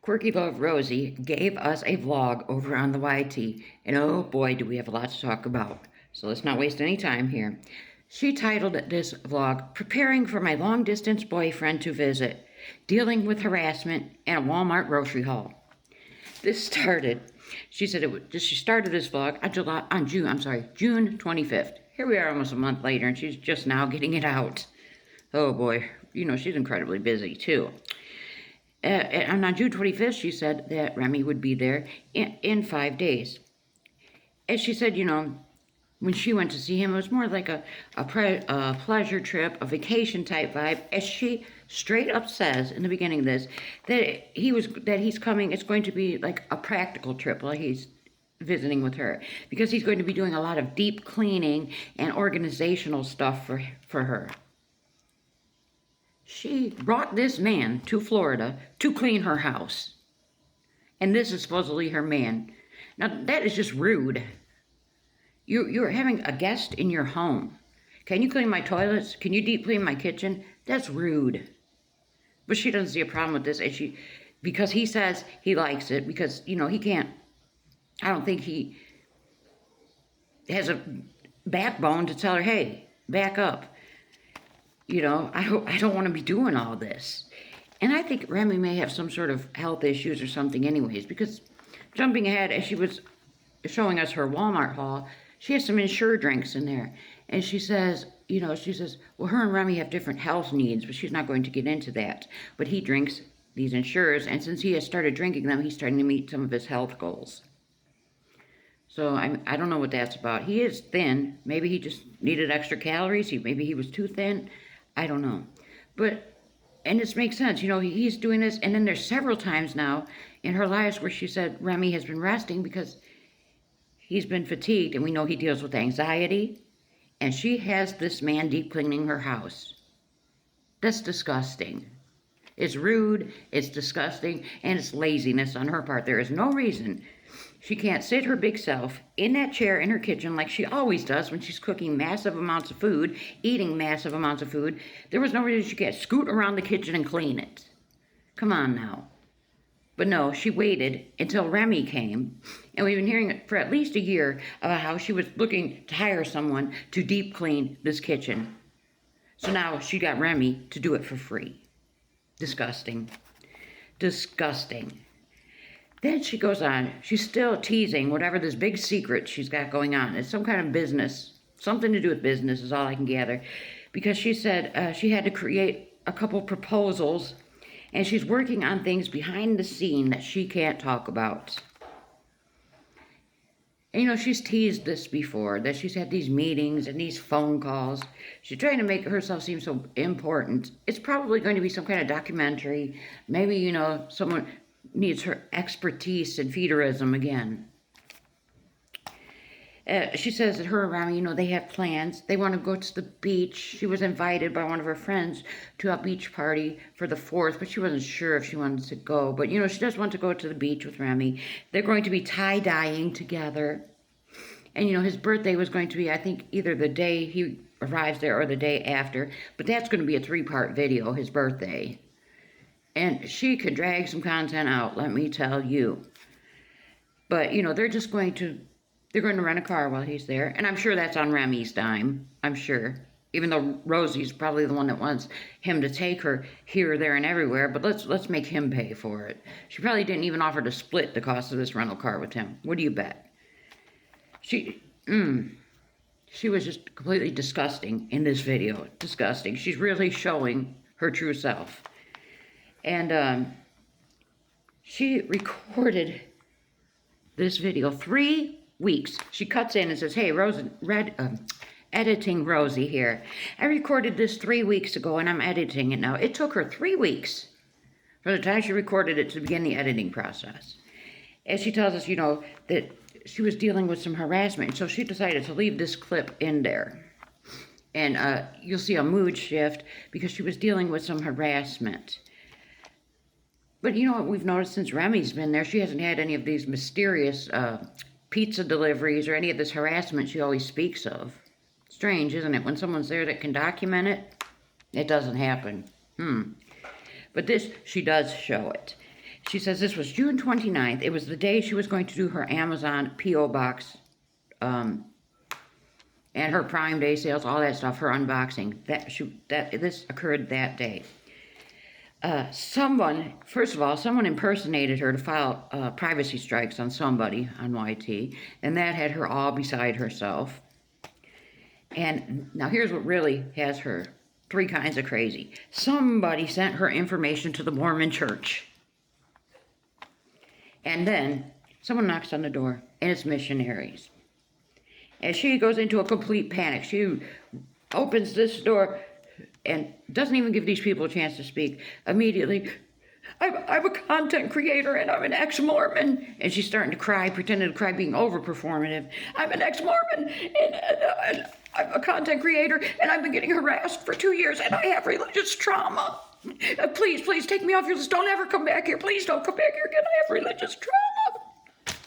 Quirkyloverosee gave us a vlog over on the YT, and oh boy, do we have a lot to talk about. So let's not waste any time here. She titled this vlog, Preparing for My Long-Distance Boyfriend to Visit, Dealing with Harassment in a Walmart Grocery Haul. She started this vlog on June 25th. Here we are almost a month later, and she's just now getting it out. Oh boy, she's incredibly busy too. And on June 25th, she said that Remy would be there in 5 days. As she said, when she went to see him, it was more like a pleasure trip, a vacation type vibe. As she straight up says in the beginning of this, that he's coming, it's going to be like a practical trip while he's visiting with her, because he's going to be doing a lot of deep cleaning and organizational stuff for her. She brought this man to Florida to clean her house. And this is supposedly her man. Now, that is just rude. You're having a guest in your home. Can you clean my toilets? Can you deep clean my kitchen? That's rude. But she doesn't see a problem with this. Because he says he likes it. Because, he can't. I don't think he has a backbone to tell her, hey, back up. I don't want to be doing all this. And I think Remy may have some sort of health issues or something anyways, because jumping ahead, as she was showing us her Walmart haul, she has some Ensure drinks in there. And she says, well, her and Remy have different health needs, but she's not going to get into that. But he drinks these Ensures, and since he has started drinking them, he's starting to meet some of his health goals. So I don't know what that's about. He is thin. Maybe he just needed extra calories. Maybe he was too thin. I don't know. And this makes sense. He's doing this. And then there's several times now in her lives where she said Remy has been resting because he's been fatigued. And we know he deals with anxiety. And she has this man deep cleaning her house. That's disgusting. It's rude. It's disgusting. And it's laziness on her part. There is no reason she can't sit her big self in that chair in her kitchen like she always does when she's cooking massive amounts of food, eating massive amounts of food. There was no reason she can't scoot around the kitchen and clean it. Come on now. But no, she waited until Remy came, and we've been hearing for at least a year about how she was looking to hire someone to deep clean this kitchen. So now she got Remy to do it for free. Disgusting. Disgusting. Then she goes on. She's still teasing whatever this big secret she's got going on. It's some kind of business. Something to do with business is all I can gather. Because she said she had to create a couple proposals. And she's working on things behind the scene that she can't talk about. And she's teased this before. That she's had these meetings and these phone calls. She's trying to make herself seem so important. It's probably going to be some kind of documentary. Maybe, someone needs her expertise in feederism again. She says that her and Remy, they have plans. They want to go to the beach. She was invited by one of her friends to a beach party for the 4th, but she wasn't sure if she wanted to go. But, she does want to go to the beach with Remy. They're going to be tie-dyeing together. And, his birthday was going to be, I think, either the day he arrives there or the day after. But that's going to be a 3-part video, his birthday. And she could drag some content out, let me tell you. But, they're going to rent a car while he's there. And I'm sure that's on Remy's dime. I'm sure. Even though Rosie's probably the one that wants him to take her here, there, and everywhere. But let's make him pay for it. She probably didn't even offer to split the cost of this rental car with him. What do you bet? She was just completely disgusting in this video. Disgusting. She's really showing her true self. And she recorded this video 3 weeks. She cuts in and says, hey, editing Rosie here. I recorded this 3 weeks ago, and I'm editing it now. It took her 3 weeks from the time she recorded it to begin the editing process. And she tells us, that she was dealing with some harassment, so she decided to leave this clip in there. And you'll see a mood shift because she was dealing with some harassment. But what we've noticed since Remy's been there, she hasn't had any of these mysterious pizza deliveries or any of this harassment she always speaks of. Strange, isn't it? When someone's there that can document it, it doesn't happen. But this, she does show it. She says this was June 29th. It was the day she was going to do her Amazon P.O. box and her Prime Day sales, all that stuff, her unboxing. This occurred that day. First of all, someone impersonated her to file privacy strikes on somebody on YT, and that had her all beside herself. And now here's what really has her three kinds of crazy. Somebody sent her information to the Mormon church. And then someone knocks on the door, and it's missionaries. And she goes into a complete panic. She opens this door and doesn't even give these people a chance to speak. Immediately, I'm a content creator and I'm an ex-Mormon. And she's starting to cry, pretending to cry, being over-performative. I'm an ex-Mormon and I'm a content creator and I've been getting harassed for 2 years and I have religious trauma. Please take me off your list. Don't ever come back here. Please don't come back here again. I have religious trauma.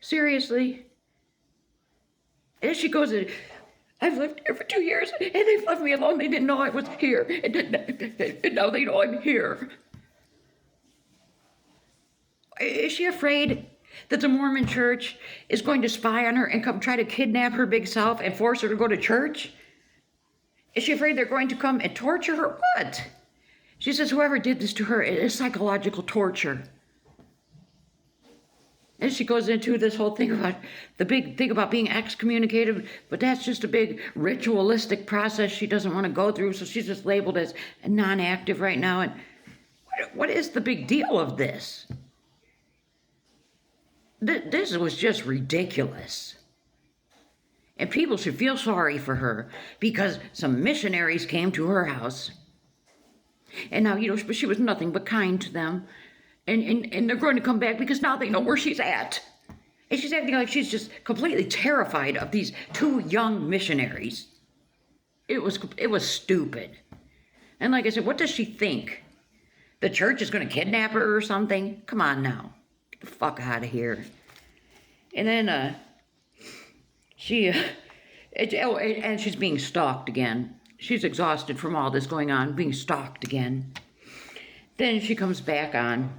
Seriously? And she goes, I've lived here for 2 years, and they've left me alone. They didn't know I was here, and now they know I'm here. Is she afraid that the Mormon church is going to spy on her and come try to kidnap her big self and force her to go to church? Is she afraid they're going to come and torture her? What? She says whoever did this to her is psychological torture. And she goes into this whole thing about the big thing about being excommunicated, but that's just a big ritualistic process she doesn't want to go through, so she's just labeled as non-active right now. And what is the big deal of this? This was just ridiculous. And people should feel sorry for her because some missionaries came to her house. And now, she was nothing but kind to them. And they're going to come back because now they know where she's at. And she's acting like she's just completely terrified of these two young missionaries. It was stupid. And like I said, what does she think? The church is going to kidnap her or something? Come on now. Get the fuck out of here. And then and she's being stalked again. She's exhausted from all this going on, being stalked again. Then she comes back on.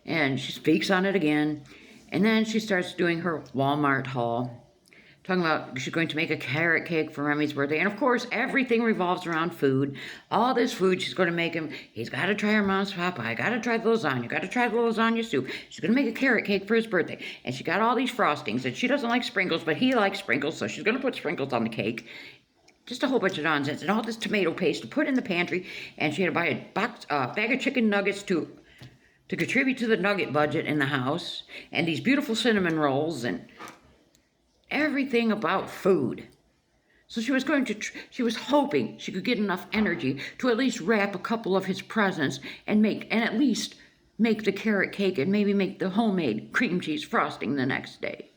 And she speaks on it again. And then she starts doing her Walmart haul. Talking about she's going to make a carrot cake for Remy's birthday. And of course, everything revolves around food. All this food she's going to make him. He's got to try her mom's pot pie. Got to try the lasagna. Got to try the lasagna soup. She's going to make a carrot cake for his birthday. And she got all these frostings. And she doesn't like sprinkles, but he likes sprinkles. So she's going to put sprinkles on the cake. Just a whole bunch of nonsense. And all this tomato paste to put in the pantry. And she had to buy a bag of chicken nuggets to contribute to the nugget budget in the house, and these beautiful cinnamon rolls, and everything about food. So she was hoping she could get enough energy to at least wrap a couple of his presents and at least make the carrot cake and maybe make the homemade cream cheese frosting the next day.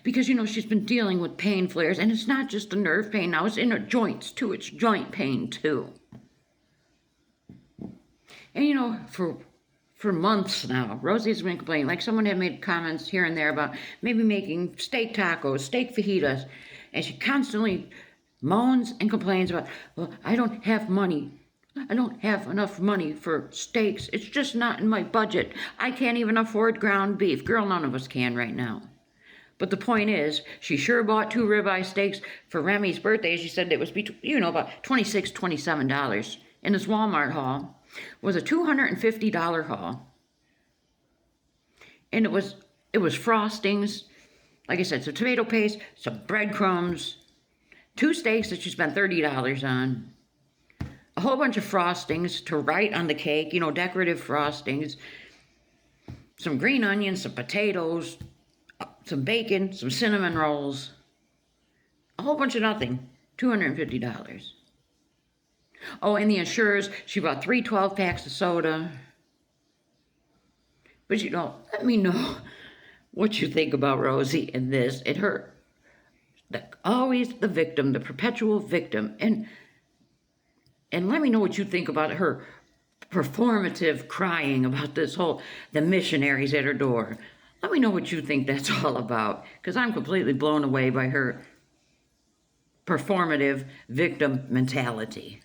Because, she's been dealing with pain flares, and it's not just a nerve pain now, it's in her joints too, it's joint pain too. And for months now, Rosie's been complaining. Like someone had made comments here and there about maybe making steak tacos, steak fajitas. And she constantly moans and complains about, well, I don't have money. I don't have enough money for steaks. It's just not in my budget. I can't even afford ground beef. Girl, none of us can right now. But the point is, she sure bought 2 ribeye steaks for Remy's birthday. She said it was about $26, $27. In this Walmart haul was a $250 haul. And it was frostings, like I said, some tomato paste, some breadcrumbs, 2 steaks that she spent $30 on, a whole bunch of frostings to write on the cake, decorative frostings, some green onions, some potatoes, some bacon, some cinnamon rolls, a whole bunch of nothing, $250. Oh, and the insurers, she bought 3 12-packs of soda. But let me know what you think about Rosie and this and her. Always the victim, the perpetual victim. And let me know what you think about her performative crying about the missionaries at her door. Let me know what you think that's all about, because I'm completely blown away by her performative victim mentality.